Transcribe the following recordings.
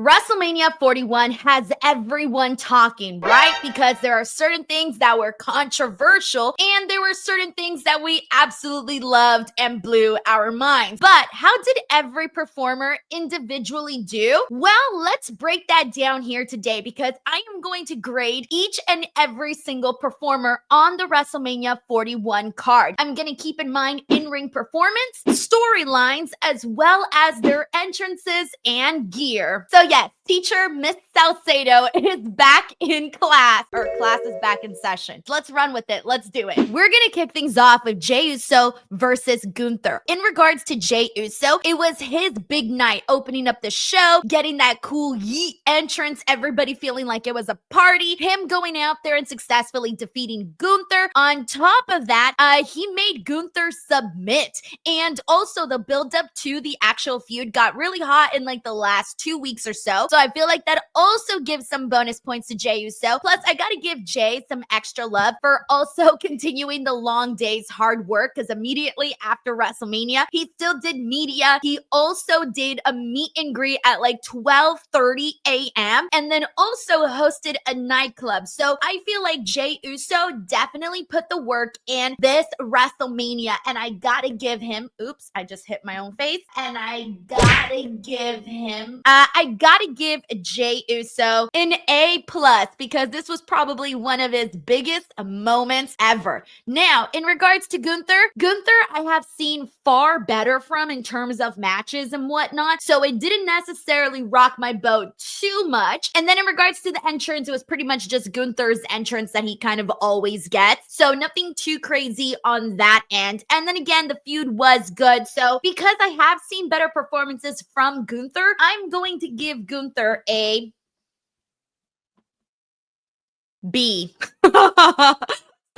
WrestleMania 41 has everyone talking, right? Because there are certain things that were controversial and there were certain things that we absolutely loved and blew our minds. But how did every performer individually do? Well, let's break that down here today because I am going to grade each and every single performer on the WrestleMania 41 card. I'm going to keep in mind in-ring performance, storylines, as well as their entrances and gear. So yes, teacher Miss Salcedo is back in class, or class is back in session. Let's run with it. Let's do it. We're going to kick things off with Jey Uso versus Gunther. In regards to Jey Uso, it was his big night opening up the show, getting that cool yeet entrance, everybody feeling like it was a party, him going out there and successfully defeating Gunther. On top of that, he made Gunther submit, and also the build up to the actual feud got really hot in like the last 2 weeks or so. So I feel like that also gives some bonus points to Jey Uso. Plus, I gotta give Jay some extra love for also continuing the long days hard work, because immediately after WrestleMania, he still did media. He also did a meet and greet at like 12:30 a.m. and then also hosted a nightclub. So I feel like Jey Uso definitely put the work in this WrestleMania, and I gotta give him, oops, I just hit my own face, and I gotta give Jey Uso an A+ because this was probably one of his biggest moments ever. Now, in regards to Gunther I have seen far better from in terms of matches and whatnot, so it didn't necessarily rock my boat too much. And then in regards to the entrance, it was pretty much just Gunther's entrance that he kind of always gets, so nothing too crazy on that end. And then again, the feud was good, so because I have seen better performances from Gunther, I'm going to give Gunther a B.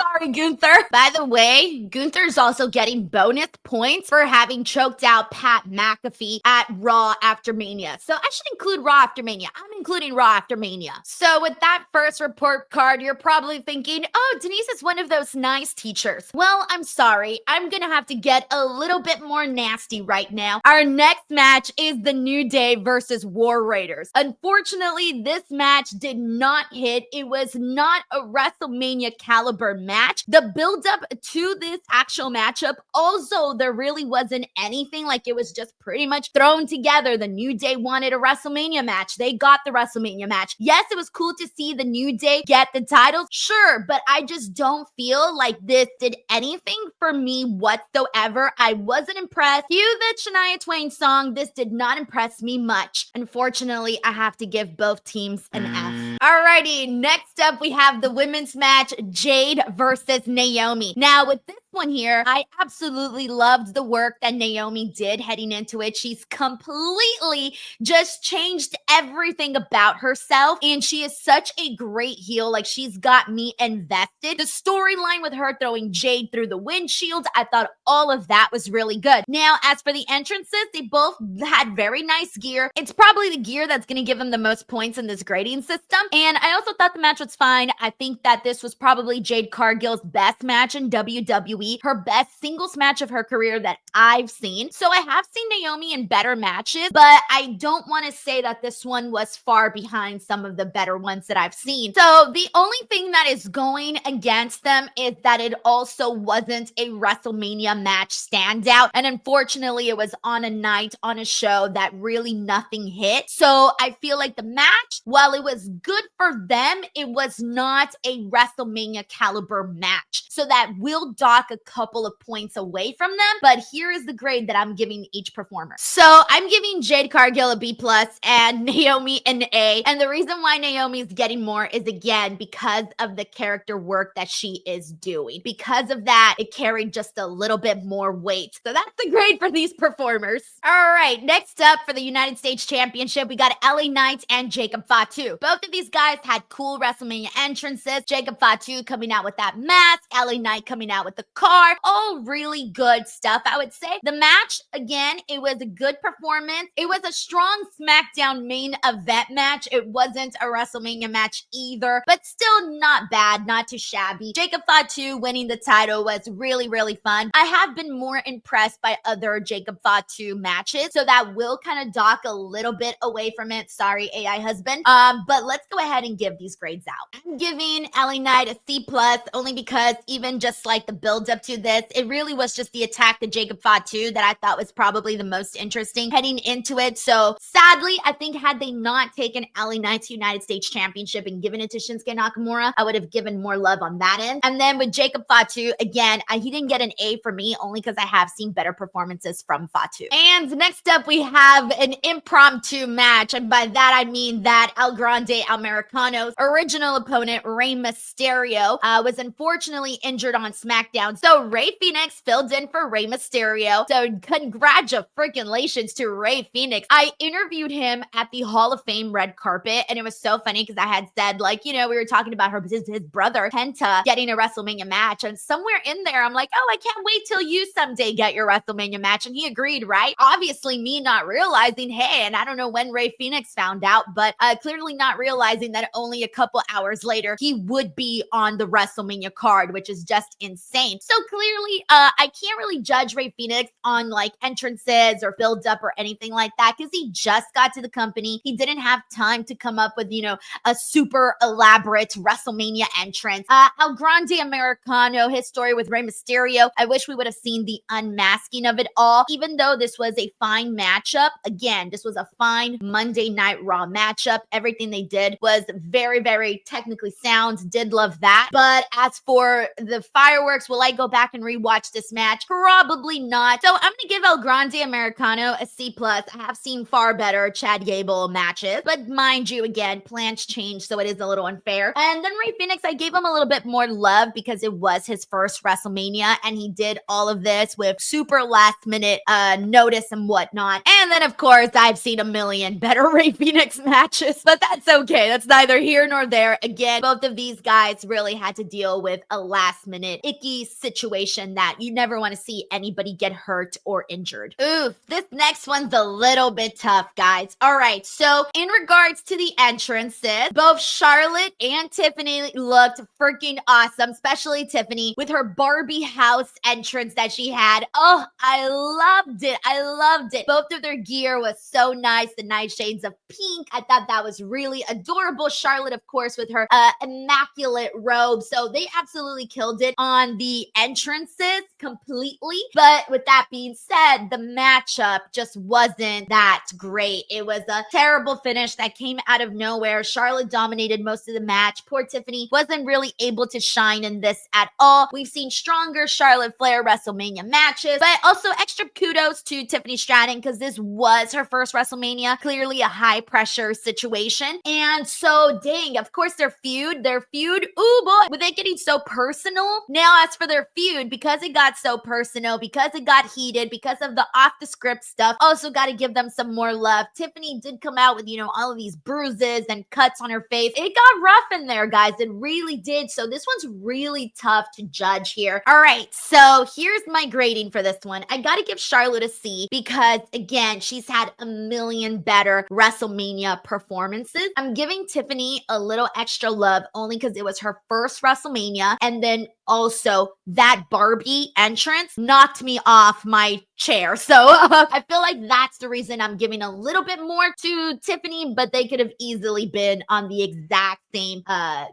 Sorry, Gunther. By the way, Gunther's also getting bonus points for having choked out Pat McAfee at Raw After Mania. So I should include Raw After Mania. I'm including Raw After Mania. So with that first report card, you're probably thinking, oh, Denise is one of those nice teachers. Well, I'm sorry. I'm gonna have to get a little bit more nasty right now. Our next match is the New Day versus War Raiders. Unfortunately, this match did not hit. It was not a WrestleMania caliber match. The build up to this actual matchup, also there really wasn't anything, like it was just pretty much thrown together. The New Day wanted a WrestleMania match. They got the WrestleMania match. Yes, it was cool to see the New Day get the titles, sure, but I just don't feel like this did anything for me whatsoever. I wasn't impressed. Cue the Shania Twain song. This did not impress me much. Unfortunately, I have to give both teams an F. Alrighty, next up we have the women's match, Jade versus Naomi. Now, with this one here, I absolutely loved the work that Naomi did heading into it. She's completely just changed everything about herself, and she is such a great heel. Like, she's got me invested. The storyline with her throwing Jade through the windshield, I thought all of that was really good. Now, as for the entrances, they both had very nice gear. It's probably the gear that's going to give them the most points in this grading system, and I also thought the match was fine. I think that this was probably Jade Cargill's best match in WWE, her best singles match of her career that I've seen. So I have seen Naomi in better matches, but I don't want to say that this one was far behind some of the better ones that I've seen. So the only thing that is going against them is that it also wasn't a WrestleMania match standout, and unfortunately it was on a night, on a show that really nothing hit. So I feel like the match, while it was good for them, it was not a WrestleMania caliber match. So that will dock a couple of points away from them, but here is the grade that I'm giving each performer. So I'm giving Jade Cargill a B+ and Naomi an A, and the reason why Naomi is getting more is again because of the character work that she is doing. Because of that, it carried just a little bit more weight. So that's the grade for these performers. All right, next up for the United States Championship, we got LA Knight and Jacob Fatu. Both of these guys had cool WrestleMania entrances. Jacob Fatu coming out with that mask, LA Knight coming out with the car. All really good stuff, I would say. The match, again, it was a good performance. It was a strong SmackDown main event match. It wasn't a WrestleMania match either, but still not bad, not too shabby. Jacob Fatu winning the title was really, really fun. I have been more impressed by other Jacob Fatu matches, so that will kind of dock a little bit away from it. Sorry, AI husband. But let's go ahead and give these grades out. I'm giving LA Knight a C+, only because even just like the build up to this, it really was just the attack to Jacob Fatu that I thought was probably the most interesting heading into it. So sadly, I think had they not taken LA Knight's United States Championship and given it to Shinsuke Nakamura, I would have given more love on that end. And then with Jacob Fatu, again, he didn't get an A for me, only because I have seen better performances from Fatu. And next up, we have an impromptu match. And by that, I mean that El Grande Americano's original opponent, Rey Mysterio, was unfortunately injured on SmackDown. So Rey Fenix filled in for Rey Mysterio. So congratulations to Rey Fenix. I interviewed him at the Hall of Fame red carpet, and it was so funny because I had said, like, you know, we were talking about his brother, Penta, getting a WrestleMania match. And somewhere in there, I'm like, oh, I can't wait till you someday get your WrestleMania match. And he agreed, right? Obviously, me not realizing, hey, and I don't know when Rey Fenix found out, but clearly not realizing that only a couple hours later, he would be on the WrestleMania card, which is just insane. So clearly, I can't really judge Rey Fenix on like entrances or build up or anything like that because he just got to the company. He didn't have time to come up with, you know, a super elaborate WrestleMania entrance. El Grande Americano, his story with Rey Mysterio, I wish we would have seen the unmasking of it all. Even though this was a fine matchup, again, this was a fine Monday Night Raw matchup. Everything they did was very, very technically sound. Did love that. But as for the fireworks, will I go back and rewatch this match? Probably not. So I'm going to give El Grande Americano a C+. I have seen far better Chad Gable matches. But mind you, again, plans change, so it is a little unfair. And then Rey Fenix, I gave him a little bit more love because it was his first WrestleMania, and he did all of this with super last minute notice and whatnot. And then, of course, I've seen a million better Rey Fenix matches, but that's okay. That's neither here nor there. Again, both of these guys really had to deal with a last minute icky situation that you never want to see anybody get hurt or injured. Oof, this next one's a little bit tough, guys. All right, so in regards to the entrances, both Charlotte and Tiffany looked freaking awesome, especially Tiffany with her Barbie house entrance that she had. Oh, I loved it. I loved it. Both of their gear was so nice. The nice shades of pink. I thought that was really adorable. Charlotte, of course, with her immaculate robe. So they absolutely killed it on the entrances completely. But with that being said, the matchup just wasn't that great. It was a terrible finish that came out of nowhere. Charlotte dominated most of the match. Poor Tiffany wasn't really able to shine in this at all. We've seen stronger Charlotte Flair WrestleMania matches, but also extra kudos to Tiffany Stratton because this was her first WrestleMania. Clearly a high pressure situation. And so, dang, of course, their feud, ooh boy, with it getting so personal. Now, as for their feud, because it got so personal, because it got heated, because of the off the script stuff, also got to give them some more love. Tiffany did come out with, you know, all of these bruises and cuts on her face. It got rough in there, guys. It really did. So this one's really tough to judge here. All right, so here's my grading for this one. I got to give Charlotte a C because, again, she's had a million better WrestleMania performances. I'm giving Tiffany a little extra love only because it was her first WrestleMania, and then also that Barbie entrance knocked me off my chair. So I feel like that's the reason I'm giving a little bit more to Tiffany, but they could have easily been on the exact same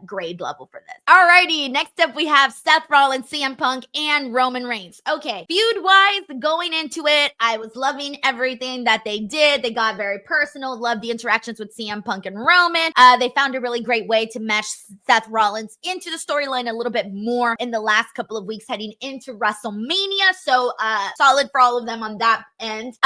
grade level for this. Alrighty, next up we have Seth Rollins, CM Punk, and Roman Reigns. Okay, feud-wise, going into it, I was loving everything that they did. They got very personal, loved the interactions with CM Punk and Roman. They found a really great way to mesh Seth Rollins into the storyline a little bit more in the last couple of weeks heading into WrestleMania. So solid for all of them on that end.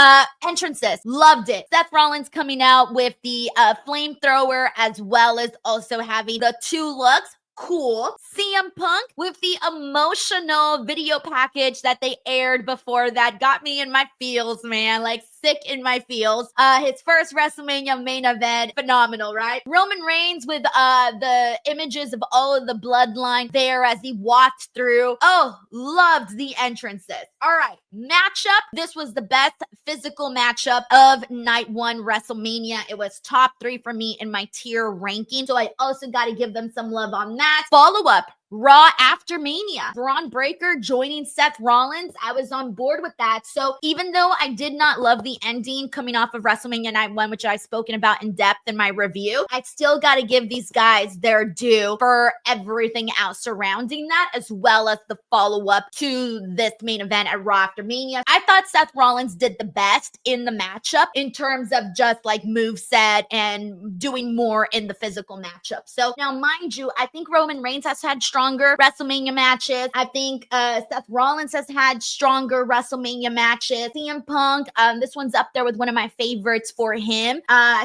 Entrances, loved it. Seth Rollins coming out with the flamethrower as well as also having the two looks. Cool. CM Punk with the emotional video package that they aired before that got me in my feels, man. Like sick in my feels. His first WrestleMania main event, phenomenal, right? Roman Reigns with the images of all of the bloodline there as he walked through. Oh, loved the entrances. All right, matchup. This was the best physical matchup of night one WrestleMania. It was top 3 for me in my tier ranking. So I also got to give them some love on that. Follow up. Raw after Mania. Bron Breakker joining Seth Rollins. I was on board with that. So even though I did not love the ending coming off of WrestleMania Night 1, which I've spoken about in depth in my review, I still got to give these guys their due for everything else surrounding that, as well as the follow-up to this main event at Raw after Mania. I thought Seth Rollins did the best in the matchup in terms of just like moveset and doing more in the physical matchup. So now, mind you, I think Roman Reigns has had stronger WrestleMania matches. I think Seth Rollins has had stronger WrestleMania matches. CM Punk, this one's up there with one of my favorites for him.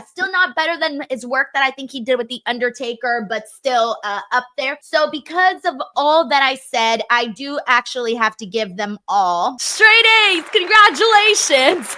Still not better than his work that I think he did with The Undertaker, but still up there. So because of all that I said, I do actually have to give them all straight A's. Congratulations.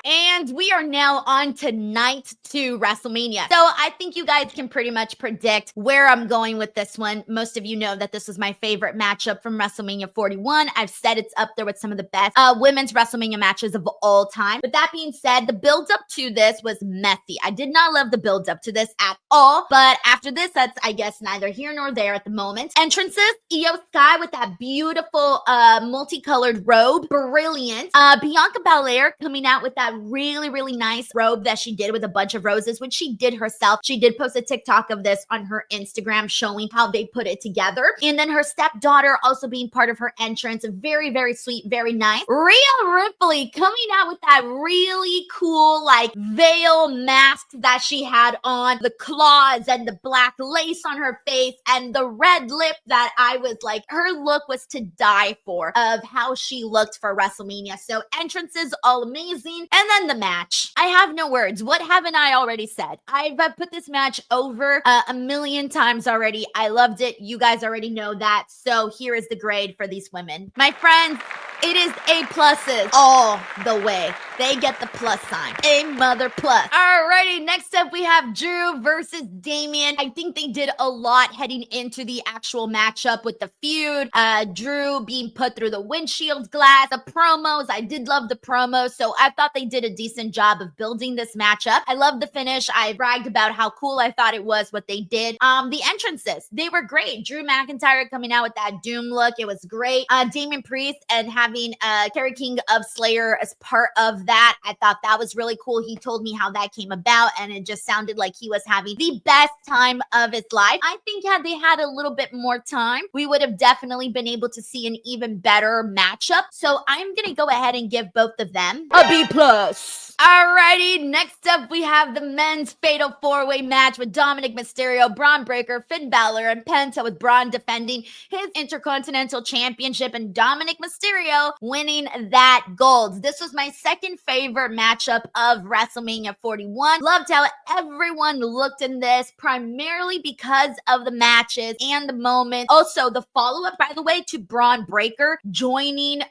And we are now on to night 2 WrestleMania. So I think you guys can pretty much predict where I'm going with this one. Most of you know that this was my favorite matchup from WrestleMania 41. I've said it's up there with some of the best women's WrestleMania matches of all time. But that being said, the build up to this was messy. I did not love the build up to this at all. But after this, that's, I guess, neither here nor there at the moment. Entrances, Io Sky with that beautiful multicolored robe. Brilliant. Bianca Belair coming out with that really, really nice robe that she did with a bunch of roses, which she did herself. She did post a TikTok of this on her Instagram showing how they put it together. And then her stepdaughter also being part of her entrance. Very, very sweet, very nice. Rhea Ripley coming out with that really cool like veil mask that she had on, the claws and the black lace on her face and the red lip that I was like, her look was to die for of how she looked for WrestleMania. So entrances, all amazing. And then the match. I have no words. What haven't I already said? I've put this match over a million times already. I loved it. You guys already know that. So here is the grade for these women. My friends, it is A+ all the way. They get the plus sign. A mother plus. Alrighty, next up we have Drew versus Damian. I think they did a lot heading into the actual matchup with the feud. Drew being put through the windshield glass. The promos, I did love the promos. So I thought they did a decent job of building this matchup. I love the finish. I bragged about how cool I thought it was what they did. The entrances, they were great. Drew McIntyre coming out with that Doom look. It was great. Damian Priest and having Kerry King of Slayer as part of that. I thought that was really cool. He told me how that came about and it just sounded like he was having the best time of his life. I think had they had a little bit more time, we would have definitely been able to see an even better matchup. So I'm going to go ahead and give both of them a B+. Alrighty, next up we have the men's fatal 4-way match with Dominik, Mysterio, Bron Breakker, Finn Balor, and Penta, with Bron defending his Intercontinental Championship and Dominik Mysterio winning that gold. This was my second favorite matchup of WrestleMania 41. Loved how everyone looked in this, primarily because of the matches and the moment. Also, the follow-up, by the way, to Bron Breakker joining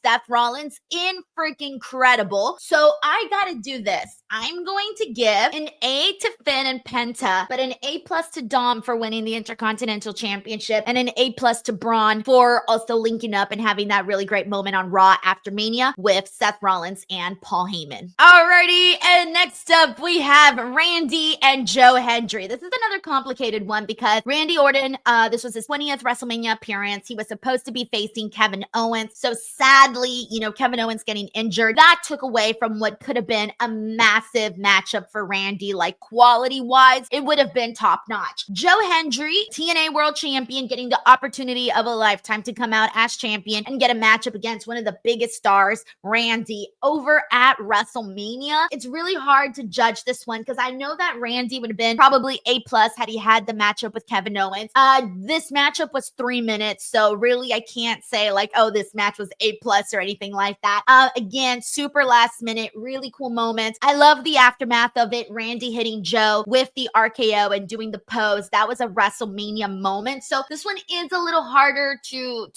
Seth Rollins in freaking incredible. So I gotta do this. I'm going to give an A to Finn and Penta, but an A+ to Dom for winning the Intercontinental Championship, and an A+ to Bron for also linking up and having that really great moment on Raw after Mania with Seth Rollins and Paul Heyman. Alrighty, and next up we have Randy and Joe Hendry. This is another complicated one because Randy Orton, this was his 20th WrestleMania appearance. He was supposed to be facing Kevin Owens. So sadly, Kevin Owens getting injured, that took away from what could have been a massive matchup for Randy. Like quality-wise, it would have been top-notch. Joe Hendry, TNA World Champion, getting the opportunity of a lifetime to come out as champion and get a matchup against one of the biggest stars, Randy, over at WrestleMania. It's really hard to judge this one because I know that Randy would have been probably A+ had he had the matchup with Kevin Owens. This matchup was 3 minutes, so really I can't say like, oh, this match was A+ or anything like that. Again, super last minute, really cool moments. I love the aftermath of it. Randy hitting Joe with the RKO and doing the pose. That was a WrestleMania moment. So this one is a little harder to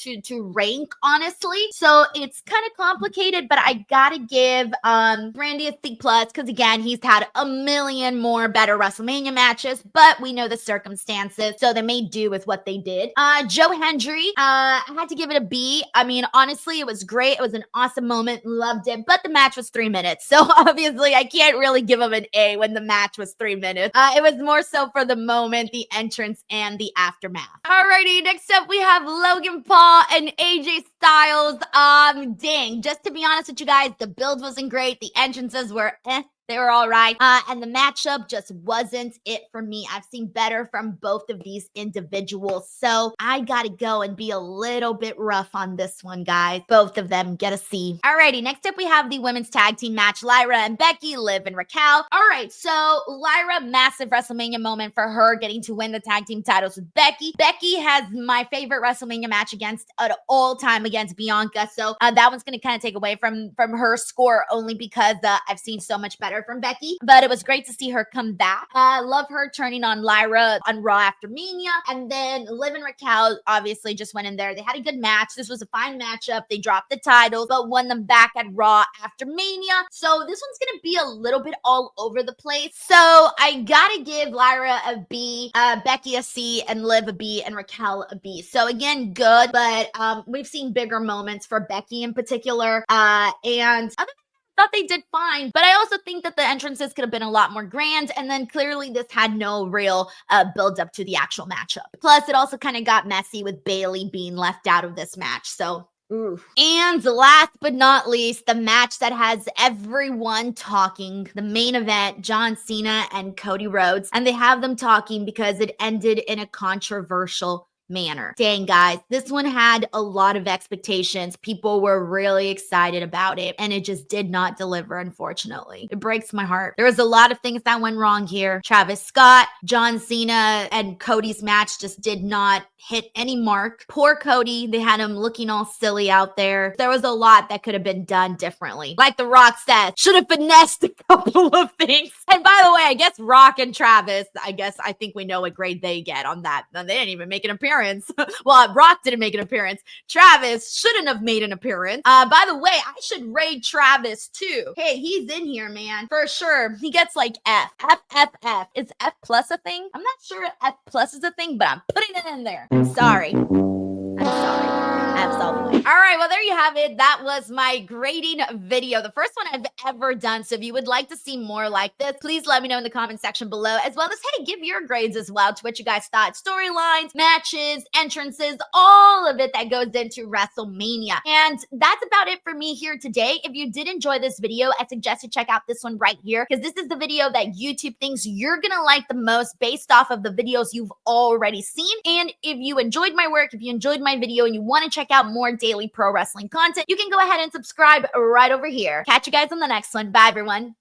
rank, honestly. So it's kind of complicated, but I gotta give Grande a C+, because again, he's had a million more better WrestleMania matches, but we know the circumstances, so they made do with what they did. Joe Hendry, I had to give it a B. I mean, honestly, it was great. It was an awesome moment. Loved it, but the match was 3 minutes, so obviously I can't really give him an A when the match was 3 minutes. It was more so for the moment, the entrance, and the aftermath. Alrighty, next up we have Logan Paul and AJ Styles. Dang, just to be honest with you guys, the build wasn't great. The entrances were they were all right. And the matchup just wasn't it for me. I've seen better from both of these individuals. So I gotta go and be a little bit rough on this one, guys. Both of them get a C. Alrighty, next up we have the women's tag team match. Lyra and Becky, Liv and Raquel. Alright, so Lyra, massive WrestleMania moment for her getting to win the tag team titles with Becky. Becky has my favorite WrestleMania match at all time against Bianca. So that one's gonna kind of take away from her score only because I've seen so much better from Becky, but it was great to see her come back. Love her turning on Lyra on Raw after Mania, and then Liv and Raquel obviously just went in there. They had a good match. This was a fine matchup. They dropped the titles, but won them back at Raw after Mania. So this one's gonna be a little bit all over the place. So I gotta give Lyra a B, Becky a C, and Liv a B, and Raquel a B. So again, good, but we've seen bigger moments for Becky in particular, and other thought they did fine, but I also think that the entrances could have been a lot more grand, and then clearly this had no real build up to the actual matchup. Plus, it also kind of got messy with Bayley being left out of this match, so oof. And last but not least, the match that has everyone talking, the main event, John Cena and Cody Rhodes, and they have them talking because it ended in a controversial manner. Dang, guys, this one had a lot of expectations. People were really excited about it, and it just did not deliver, unfortunately. It breaks my heart. There was a lot of things that went wrong here. Travis Scott, John Cena, and Cody's match just did not hit any mark. Poor Cody, they had him looking all silly out there. There was a lot that could have been done differently. Like The Rock said, should have finessed a couple of things. And by the way, I guess Rock and Travis, I think we know what grade they get on that. They didn't even make an appearance. Well, Rock didn't make an appearance. Travis shouldn't have made an appearance. By the way, I should rate Travis too. Hey, he's in here, man. For sure. He gets like F. F, F, F. Is F plus a thing? I'm not sure if F plus is a thing, but I'm putting it in there. I'm sorry. Absolutely. All right, well, there you have it. That was my grading video, the first one I've ever done. So if you would like to see more like this, please let me know in the comment section below, as well as, hey, give your grades as well to what you guys thought. Storylines, matches, entrances, all of it that goes into WrestleMania. And that's about it for me here today. If you did enjoy this video, I suggest you check out this one right here, because this is the video that YouTube thinks you're gonna like the most based off of the videos you've already seen. And if you enjoyed my work, if you enjoyed my video and you want to check out more daily pro wrestling content, you can go ahead and subscribe right over here. Catch you guys on the next one. Bye, everyone.